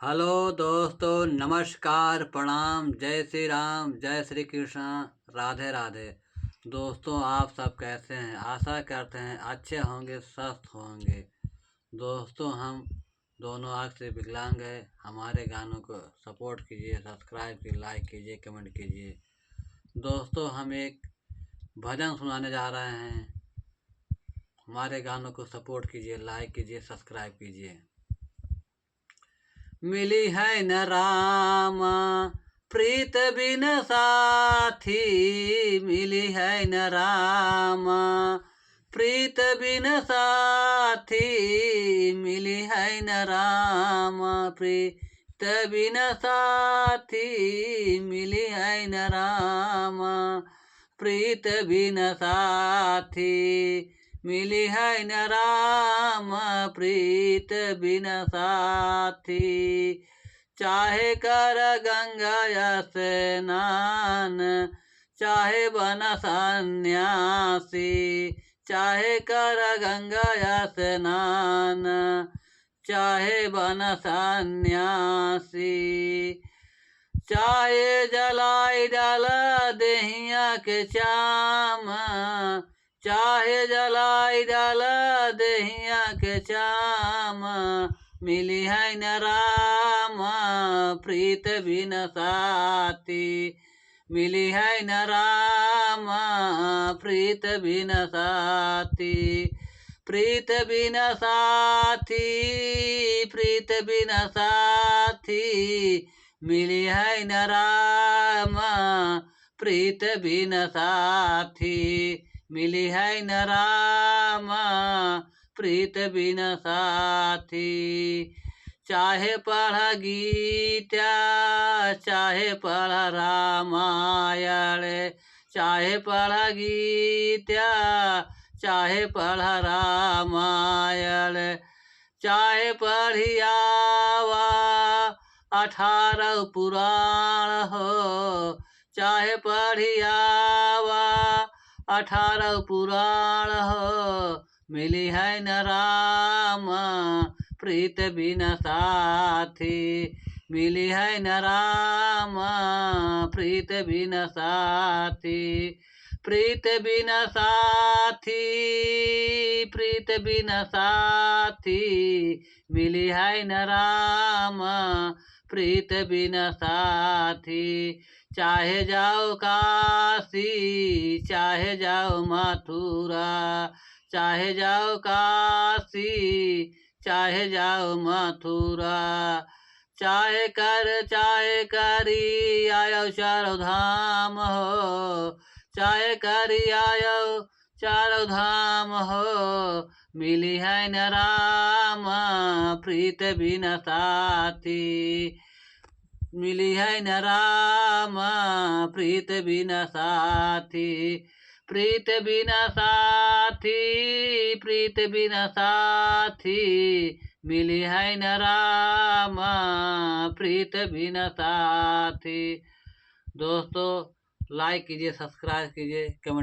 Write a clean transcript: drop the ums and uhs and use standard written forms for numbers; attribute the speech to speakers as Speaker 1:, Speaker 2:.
Speaker 1: Hello दोस्तों, नमस्कार, प्रणाम, जय श्री राम, जय श्री कृष्ण, राधे राधे। दोस्तों, आप सब कैसे हैं? आशा करते हैं अच्छे होंगे, स्वस्थ होंगे। दोस्तों, हम दोनों आँख से विकलांग हैं। हमारे गानों को सपोर्ट कीजिए, सब्सक्राइब कीजिए, लाइक कीजिए, कमेंट कीजिए। दोस्तों, हम एक भजन सुनाने जा रहे हैं। हमारे गानों को सपोर्ट कीजिए, लाइक कीजिए, सब्सक्राइब कीजिए। मिली है न रामा प्रीत बिन साथी, मिली है न रामा प्रीत बिन साथी, मिली है न रामा प्रीत बिन साथी, मिली है न रामा प्रीत बिन साथी, मिली है न राम प्रीत बिन साथी। चाहे कर गंगा स्नान, चाहे बन सन्यासी, चाहे कर गंगा स्नान, चाहे बन सन्यासी, चाहे जलाई डाल देहिया के चाम, चाहे जलाई डाल देहिया के चाम, मिली है न राम प्रीत बिन साथी, मिली है न राम प्रीत बिन साथी, प्रीत बिन साथी, प्रीत बिन साथी, मिली है न राम प्रीत बिन साथी, मिली है न राम प्रीत बिन साथी। चाहे पढ़ गीता, चाहे पढ़ रामायण, चाहे पढ़ गीता, चाहे पढ़ रामायण, चाहे पढ़ियावा 18 पुराण हो, चाहे पढ़ियावा 18 पुराण हो, मिली है न राम प्रीत बिन साथी, मिली है न राम प्रीत बिन साथी, प्रीत बिन साथी, प्रीत बिन साथी, मिली है न राम प्रीत बिन साथी। चाहे जाओ काशी, चाहे जाओ मथुरा, चाहे जाओ काशी, चाहे जाओ मथुरा, चाहे करी आयो चारों धाम हो, चाहे करी आयो चारों धाम हो, मिली है न राम प्रीत बिन साथी, मिली है न राम प्रीत बिन साथी, प्रीत बिन साथी, प्रीत बिन साथी, मिली है न राम प्रीत बिन साथी। दोस्तों, लाइक कीजिए, सब्सक्राइब कीजिए, कमेंट